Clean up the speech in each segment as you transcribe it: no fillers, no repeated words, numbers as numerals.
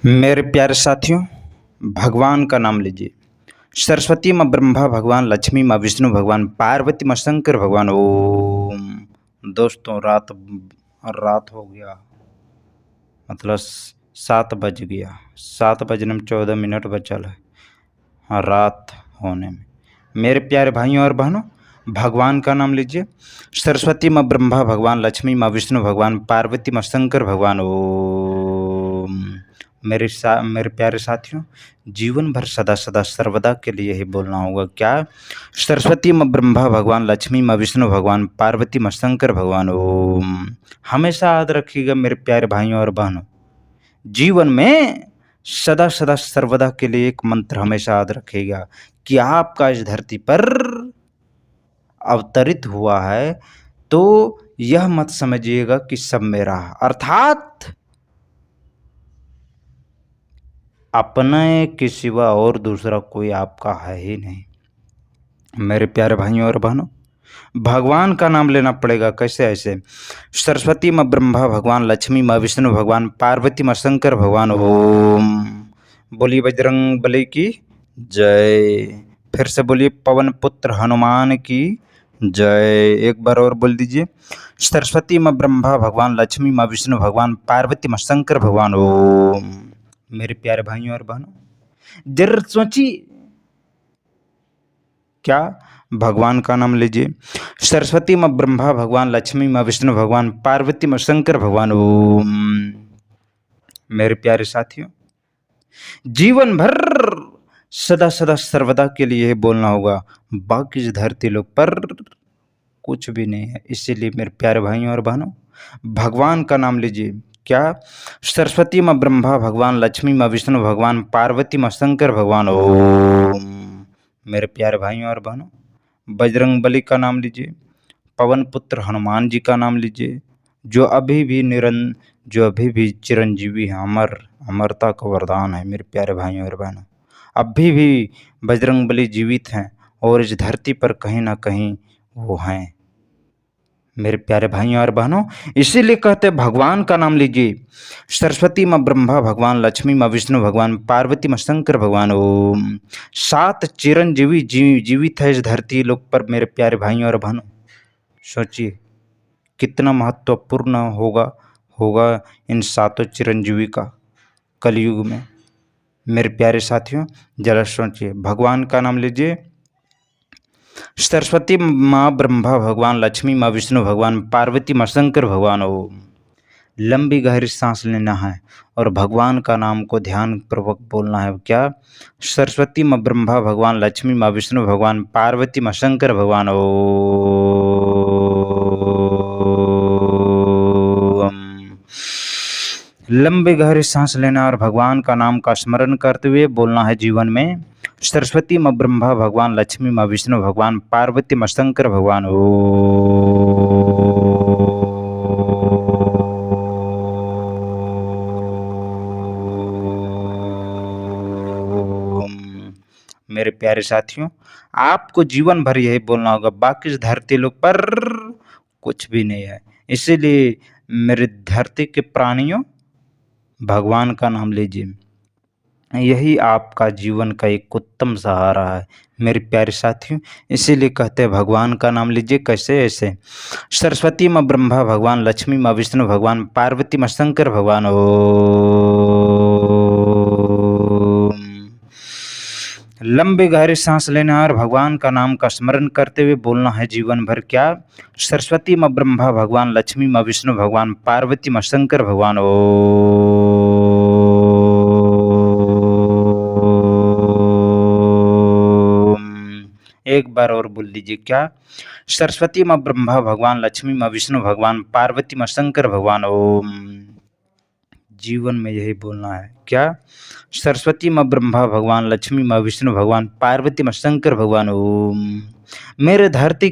मेरे प्यारे साथियों, भगवान का नाम लीजिए। सरस्वती माँ ब्रह्मा भगवान, लक्ष्मी माँ विष्णु भगवान, पार्वती माँ शंकर भगवान। ओम। दोस्तों, रात रात हो गया, मतलब 7 बज गया। 7 बजने में 14 मिनट बचल है। हाँ, रात होने में। मेरे प्यारे भाइयों और बहनों, भगवान का नाम लीजिए। सरस्वती माँ ब्रह्मा भगवान, लक्ष्मी माँ विष्णु भगवान, पार्वती माँ शंकर भगवान। ओम। मेरे प्यारे साथियों, जीवन भर सदा सदा सर्वदा के लिए ही बोलना होगा क्या? सरस्वती माँ ब्रह्मा भगवान, लक्ष्मी माँ विष्णु भगवान, पार्वती माँ शंकर भगवान। ओम। हमेशा याद रखिएगा मेरे प्यारे भाइयों और बहनों, जीवन में सदा सदा सर्वदा के लिए एक मंत्र हमेशा याद रखिएगा कि आपका इस धरती पर अवतरित हुआ है तो यह मत समझिएगा कि सब मेरा है, अर्थात अपने के सिवा और दूसरा कोई आपका है ही नहीं। मेरे प्यारे भाइयों और बहनों, भगवान का नाम लेना पड़ेगा। कैसे? ऐसे सरस्वती माँ ब्रह्मा भगवान, लक्ष्मी माँ विष्णु भगवान, पार्वती माँ शंकर भगवान। ओम। बोलिए बजरंग बली की जय। फिर से बोलिए पवन पुत्र हनुमान की जय। एक बार और बोल दीजिए, सरस्वती माँ ब्रह्मा भगवान, लक्ष्मी माँ विष्णु भगवान, पार्वती माँ शंकर भगवान। ओम। मेरे प्यारे भाइयों और बहनों, जरूर सोचिए, क्या भगवान का नाम लीजिए। सरस्वती माँ ब्रह्मा भगवान, लक्ष्मी माँ विष्णु भगवान, पार्वती माँ शंकर भगवान। ओम। मेरे प्यारे साथियों, जीवन भर सदा सदा सर्वदा के लिए बोलना होगा, बाकी इस धरती लोक पर कुछ भी नहीं है। इसीलिए मेरे प्यारे भाइयों और बहनों, भगवान का नाम लीजिए। क्या? सरस्वती माँ ब्रह्मा भगवान, लक्ष्मी माँ विष्णु भगवान, पार्वती माँ शंकर भगवान। ओम। मेरे प्यारे भाइयों और बहनों, बजरंग बली का नाम लीजिए, पवन पुत्र हनुमान जी का नाम लीजिए, जो अभी भी चिरंजीवी हैं, अमरता का वरदान है। मेरे प्यारे भाइयों और बहनों, अभी भी बजरंग बली जीवित हैं और इस धरती पर कहीं ना कहीं वो हैं। मेरे प्यारे भाइयों और बहनों, इसीलिए कहते हैं भगवान का नाम लीजिए। सरस्वती माँ ब्रह्मा भगवान, लक्ष्मी माँ विष्णु भगवान, पार्वती माँ शंकर भगवान। ओम। 7 चिरंजीवी जीवित है इस धरती लोक पर। मेरे प्यारे भाइयों और बहनों, सोचिए कितना महत्वपूर्ण होगा इन 7 चिरंजीवी का कलयुग में। मेरे प्यारे साथियों, जरा सोचिए, भगवान का नाम लीजिए। सरस्वती माँ ब्रह्मा भगवान, लक्ष्मी माँ विष्णु भगवान, पार्वती माँ शंकर भगवान। ओम। लंबी गहरी सांस लेना है और भगवान का नाम को ध्यान पूर्वक बोलना है। क्या? सरस्वती माँ ब्रह्मा भगवान, लक्ष्मी माँ विष्णु भगवान, पार्वती माँ शंकर भगवान। ओम। लंबी गहरी सांस लेना और भगवान का नाम का स्मरण करते हुए बोलना है जीवन में। सरस्वती माँ ब्रह्मा भगवान, लक्ष्मी माँ विष्णु भगवान, पार्वती माँ शंकर भगवान। ओम। मेरे प्यारे साथियों, आपको जीवन भर यही बोलना होगा, बाकी इस धरती लोक पर कुछ भी नहीं है। इसीलिए मेरे धरती के प्राणियों, भगवान का नाम लीजिए। यही आपका जीवन का एक उत्तम सहारा है। मेरे प्यारे साथियों, इसीलिए कहते हैं भगवान का नाम लीजिए। कैसे? ऐसे सरस्वती माँ ब्रह्मा भगवान, लक्ष्मी माँ विष्णु भगवान, पार्वती माँ शंकर भगवान। ओम। लंबे गहरे सांस लेना और भगवान का नाम का स्मरण करते हुए बोलना है जीवन भर। क्या? सरस्वती माँ ब्रह्मा भगवान, लक्ष्मी माँ विष्णु भगवान, पार्वती माँ शंकर भगवान। एक बार और बोल दीजिए। क्या? सरस्वती माँ ब्रह्मा भगवान, लक्ष्मी माँ विष्णु भगवान, पार्वती माँ शंकर भगवान। ओम। जीवन में यही बोलना है। क्या? सरस्वती माँ ब्रह्मा भगवान, लक्ष्मी माँ विष्णु भगवान, पार्वती माँ शंकर भगवान। ओम। मेरे धरती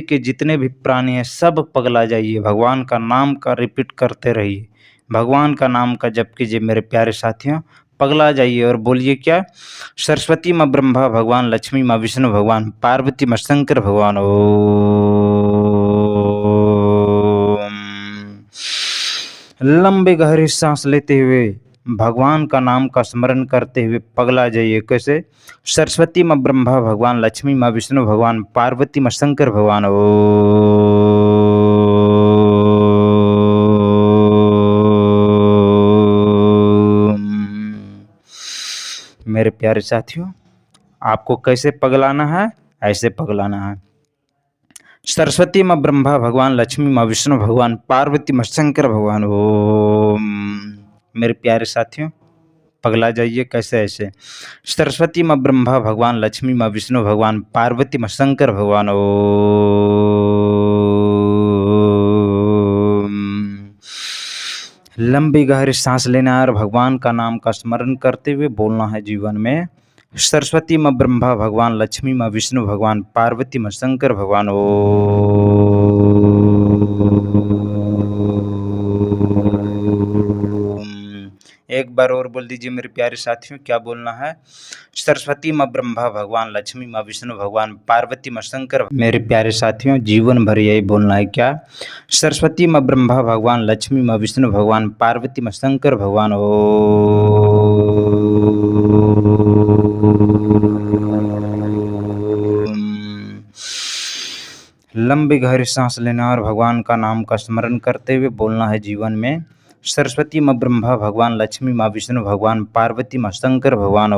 के जितने भी प्राणी हैं, सब पगला जाइए, भगवान का नाम का रिपीट करते रहिए, भगवान का नाम का जप कीजिए। मेरे प्यारे साथियों, पगला जाइए और बोलिए। क्या? सरस्वती माँ ब्रह्मा भगवान, लक्ष्मी माँ विष्णु भगवान, पार्वती माँ शंकर भगवान। ओम। लंबे गहरी सांस लेते हुए भगवान का नाम का स्मरण करते हुए पगला जाइए। कैसे? सरस्वती माँ ब्रह्मा भगवान, लक्ष्मी माँ विष्णु भगवान, पार्वती माँ शंकर भगवान। मेरे प्यारे साथियों, आपको कैसे पगलाना है? ऐसे पगलाना है। सरस्वती माँ ब्रह्मा भगवान, लक्ष्मी माँ विष्णु भगवान, पार्वती माँ शंकर भगवान। ओम। मेरे प्यारे साथियों, पगला जाइए। कैसे? ऐसे। सरस्वती माँ ब्रह्मा भगवान, लक्ष्मी माँ विष्णु भगवान, पार्वती माँ शंकर भगवान। ओम। लंबी गहरी सांस लेना और भगवान का नाम का स्मरण करते हुए बोलना है जीवन में। सरस्वती माँ ब्रह्मा भगवान, लक्ष्मी माँ विष्णु भगवान, पार्वती माँ शंकर भगवान। ओम। एक बार और बोल दीजिए मेरे प्यारे साथियों, क्या बोलना है? सरस्वती माँ ब्रह्मा भगवान, लक्ष्मी माँ विष्णु भगवान, पार्वती माँ शंकर। मेरे प्यारे साथियों, जीवन भर यही बोलना है। क्या? सरस्वती माँ ब्रह्मा भगवान, लक्ष्मी माँ विष्णु भगवान, पार्वती माँ शंकर भगवान। लंबी गहरी सांस लेना और भगवान का नाम का स्मरण करते हुए बोलना है जीवन में। सरस्वती माँ ब्रह्मा भगवान, लक्ष्मी माँ विष्णु भगवान, पार्वती माँ शंकर भगवान।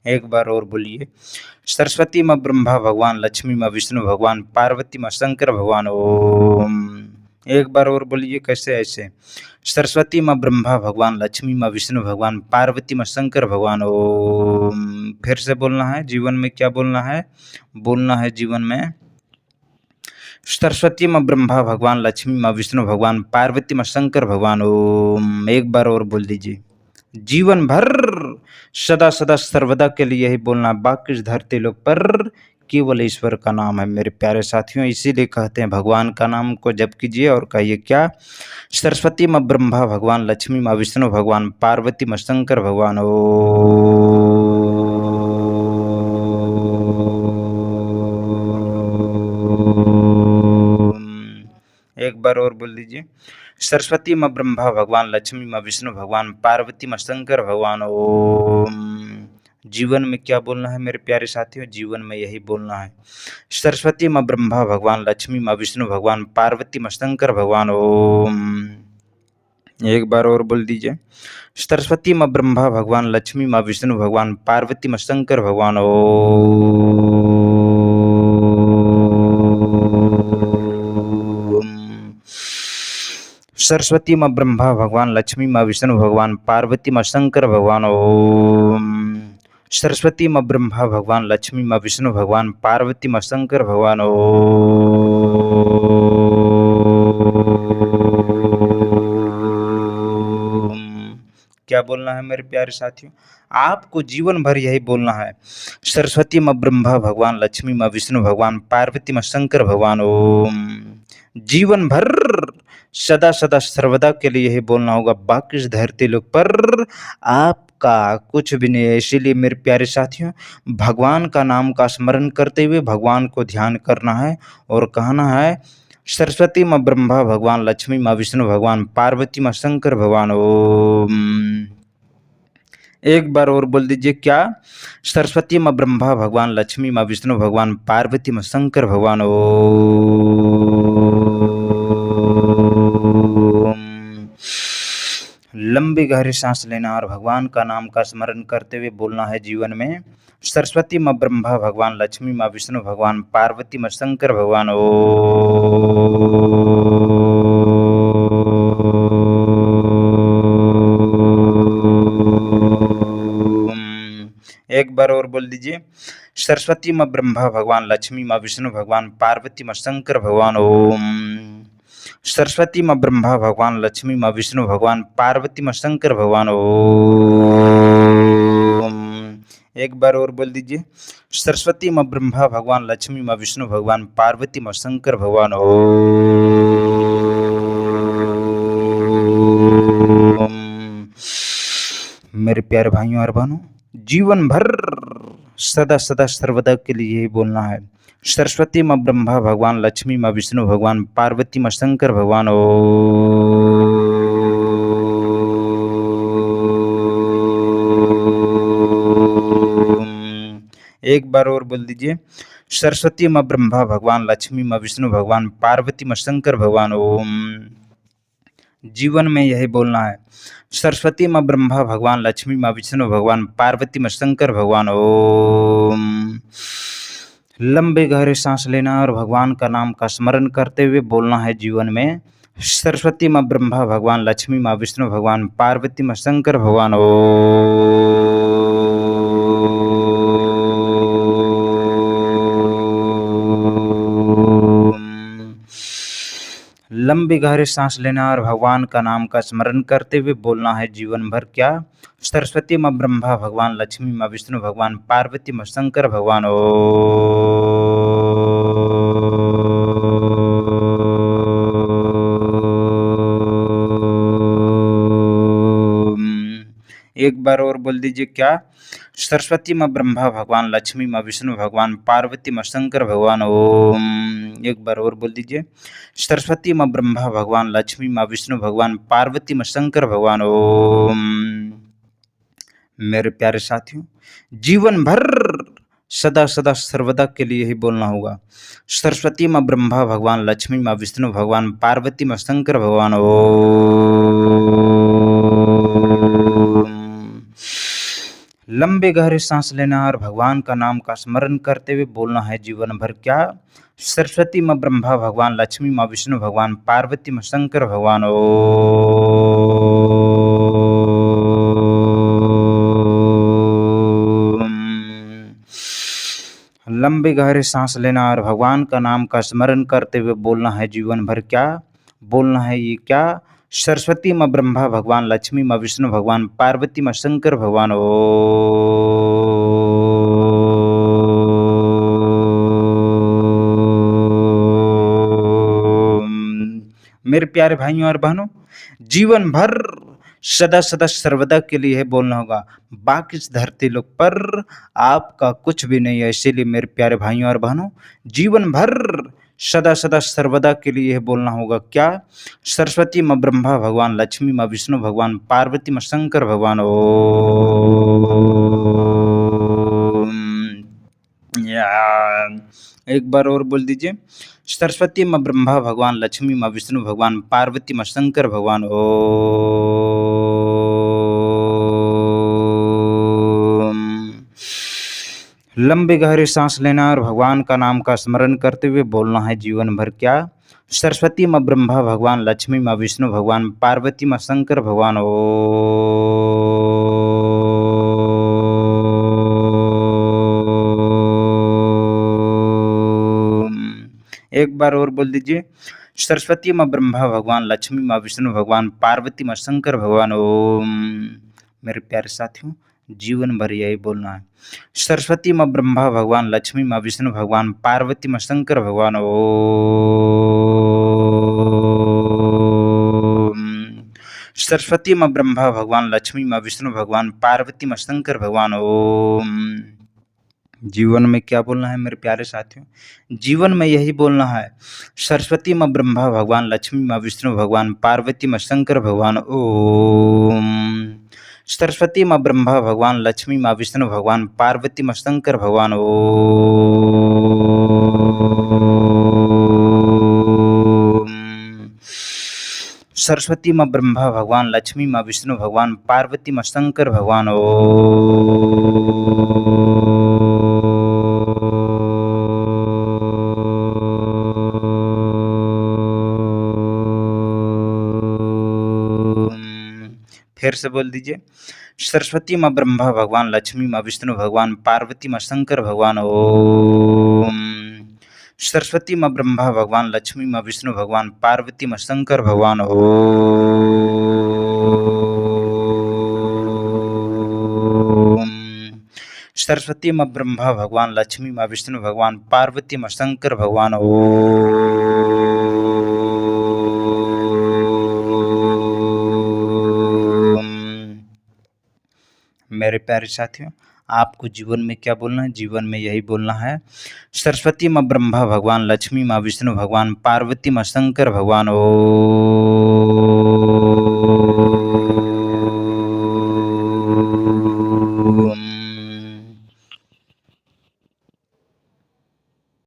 एक बार और बोलिए। सरस्वती माँ ब्रह्मा भगवान, लक्ष्मी माँ विष्णु भगवान, पार्वती माँ शंकर भगवान। ओम। एक बार और बोलिए। कैसे? ऐसे। सरस्वती माँ ब्रह्मा भगवान, लक्ष्मी माँ विष्णु भगवान, पार्वती माँ शंकर भगवान। ओम। फिर से बोलना है जीवन में। क्या बोलना है? बोलना है जीवन में। सरस्वती माँ ब्रह्मा भगवान, लक्ष्मी माँ विष्णु भगवान, पार्वती माँ शंकर भगवान। ओम। एक बार और बोल दीजिए। जीवन भर सदा सदा सर्वदा के लिए यही बोलना, बाकी इस धरती लोक पर केवल ईश्वर का नाम है। मेरे प्यारे साथियों, इसीलिए कहते हैं भगवान का नाम को जप कीजिए और कहिए क्या? सरस्वती माँ ब्रह्मा भगवान, लक्ष्मी माँ विष्णु भगवान, पार्वती माँ शंकर भगवान। एक बार और बोल दीजिए। सरस्वती माँ ब्रह्मा भगवान, लक्ष्मी माँ विष्णु भगवान, पार्वती माँ शंकर भगवान। ओम। जीवन में क्या बोलना है मेरे प्यारे साथियों? जीवन में यही बोलना है। सरस्वती माँ ब्रह्मा भगवान, लक्ष्मी माँ विष्णु भगवान, पार्वती माँ शंकर भगवान। ओम। एक बार और बोल दीजिए। सरस्वती माँ ब्रह्मा भगवान, लक्ष्मी माँ विष्णु भगवान, पार्वती माँ शंकर भगवान। सरस्वती माँ ब्रह्मा भगवान, लक्ष्मी माँ विष्णु भगवान, पार्वती माँ शंकर भगवान। ओम। सरस्वती माँ ब्रह्मा भगवान, लक्ष्मी माँ विष्णु भगवान, पार्वती माँ शंकर भगवान। ओम। क्या बोलना है मेरे प्यारे साथियों? आपको जीवन भर यही बोलना है। सरस्वती माँ ब्रह्मा भगवान, लक्ष्मी माँ विष्णु भगवान, पार्वती माँ शंकर भगवान। ओम। जीवन भर सदा सदा सर्वदा के लिए यही बोलना होगा, बाकी इस धरती लोक पर आपका कुछ भी नहीं है। इसीलिए मेरे प्यारे साथियों, भगवान का नाम का स्मरण करते हुए भगवान को ध्यान करना है और कहना है सरस्वती माँ ब्रह्मा भगवान, लक्ष्मी माँ विष्णु भगवान, पार्वती माँ शंकर भगवान। ओम। एक बार और बोल दीजिए। क्या? सरस्वती माँ ब्रह्मा भगवान, लक्ष्मी माँ विष्णु भगवान, पार्वती माँ शंकर भगवान। ओम। लंबी गहरी सांस लेना और भगवान का नाम का स्मरण करते हुए बोलना है जीवन में। सरस्वती माँ ब्रह्मा भगवान, लक्ष्मी माँ विष्णु भगवान, पार्वती माँ शंकर भगवान। ओम। एक बार और बोल दीजिए। सरस्वती माँ ब्रह्मा भगवान, लक्ष्मी माँ विष्णु भगवान, पार्वती माँ शंकर भगवान। ओम। सरस्वती माँ ब्रह्मा भगवान, लक्ष्मी माँ विष्णु भगवान, पार्वती माँ शंकर भगवान। ओम। एक बार और बोल दीजिए। सरस्वती माँ ब्रह्मा भगवान, लक्ष्मी माँ विष्णु भगवान, पार्वती माँ शंकर भगवान। ओम। मेरे प्यारे भाइयों और बहनों, जीवन भर सदा सदा सर्वदा के लिए यही बोलना है। सरस्वती माँ ब्रह्मा भगवान, लक्ष्मी माँ विष्णु भगवान, पार्वती माँ शंकर भगवान। एक बार और बोल दीजिए। सरस्वती माँ ब्रह्मा भगवान, लक्ष्मी माँ विष्णु भगवान, पार्वती माँ शंकर भगवान। ओम। जीवन में यही बोलना है। सरस्वती माँ ब्रह्मा भगवान, लक्ष्मी माँ विष्णु भगवान, पार्वती माँ शंकर भगवान। ओम। लंबे गहरे सांस लेना और भगवान का नाम का स्मरण करते हुए बोलना है जीवन में। सरस्वती माँ ब्रह्मा भगवान, लक्ष्मी माँ विष्णु भगवान, पार्वती माँ शंकर भगवान। लंबी गहरी सांस लेना और भगवान का नाम का स्मरण करते हुए बोलना है जीवन भर क्या। सरस्वती माँ ब्रह्मा भगवान, लक्ष्मी माँ विष्णु भगवान, पार्वती माँ शंकर भगवान। एक बार और बोल दीजिए क्या। सरस्वती माँ ब्रह्मा भगवान, लक्ष्मी माँ विष्णु भगवान, पार्वती माँ शंकर भगवान। ओम। एक बार और बोल दीजिए। सरस्वती माँ ब्रह्मा भगवान, लक्ष्मी माँ विष्णु भगवान, पार्वती माँ शंकर भगवान। ओम। मेरे प्यारे साथियों, जीवन भर सदा सदा सर्वदा के लिए ही बोलना होगा। सरस्वती माँ ब्रह्मा भगवान, लक्ष्मी माँ विष्णु भगवान, पार्वती माँ शंकर भगवान। लंबे गहरे सांस लेना और भगवान का नाम का स्मरण करते हुए बोलना है जीवन भर क्या। सरस्वती माँ ब्रह्मा भगवान, लक्ष्मी माँ विष्णु भगवान, पार्वती माँ शंकर भगवान। लंबे गहरे सांस लेना और भगवान का नाम का स्मरण करते हुए बोलना है जीवन भर क्या। बोलना है ये क्या। सरस्वती माँ ब्रह्मा भगवान, लक्ष्मी माँ विष्णु भगवान, पार्वती माँ शंकर भगवान। मेरे प्यारे भाइयों और बहनों, जीवन भर सदा सदा सर्वदा के लिए है बोलना होगा। बाकी इस धरती लोक पर आपका कुछ भी नहीं है। इसीलिए मेरे प्यारे भाइयों और बहनों, जीवन भर सदा सदा सर्वदा के लिए बोलना होगा क्या। सरस्वती माँ ब्रह्मा भगवान, लक्ष्मी माँ विष्णु भगवान, पार्वती माँ शंकर भगवान। एक बार और बोल दीजिए। सरस्वती माँ ब्रह्मा भगवान, लक्ष्मी माँ विष्णु भगवान, पार्वती माँ शंकर भगवान। लंबे गहरे सांस लेना और भगवान का नाम का स्मरण करते हुए बोलना है जीवन भर क्या। सरस्वती माँ ब्रह्मा भगवान, लक्ष्मी माँ विष्णु भगवान, पार्वती माँ शंकर भगवान। एक बार और बोल दीजिए। सरस्वती माँ ब्रह्मा भगवान, लक्ष्मी माँ विष्णु भगवान, पार्वती माँ शंकर भगवान। ओम। मेरे प्यारे साथियों, जीवन भर यही बोलना है। सरस्वती माँ ब्रह्मा भगवान, लक्ष्मी माँ विष्णु भगवान, पार्वती माँ शंकर भगवान। ओम। सरस्वती माँ ब्रह्मा भगवान, लक्ष्मी माँ विष्णु भगवान, पार्वती माँ शंकर भगवान। ओम। जीवन में क्या बोलना है मेरे प्यारे साथियों। जीवन में यही बोलना है। सरस्वती माँ ब्रह्मा भगवान, लक्ष्मी माँ विष्णु भगवान, पार्वती माँ शंकर भगवान। ओम। सरस्वती माँ ब्रह्मा भगवान, लक्ष्मी माँ विष्णु भगवान, पार्वती माँ शंकर भगवान। ओम। सरस्वती माँ ब्रह्मा भगवान, लक्ष्मी माँ विष्णु भगवान, पार्वती माँ शंकर भगवान। फिर से बोल दीजिए। सरस्वती माँ ब्रह्मा भगवान, लक्ष्मी माँ विष्णु भगवान, पार्वती माँ शंकर भगवान। ओम। सरस्वती माँ ब्रह्मा भगवान, लक्ष्मी माँ विष्णु भगवान, पार्वती माँ शंकर भगवान। ओम। सरस्वती माँ ब्रह्मा भगवान, लक्ष्मी माँ विष्णु भगवान, पार्वती माँ शंकर भगवान। ओम। मेरे प्यारे साथियों, आपको जीवन में क्या बोलना है? जीवन में यही बोलना है, सरस्वती माँ ब्रह्मा भगवान, लक्ष्मी माँ विष्णु भगवान, पार्वती माँ शंकर भगवान। ओम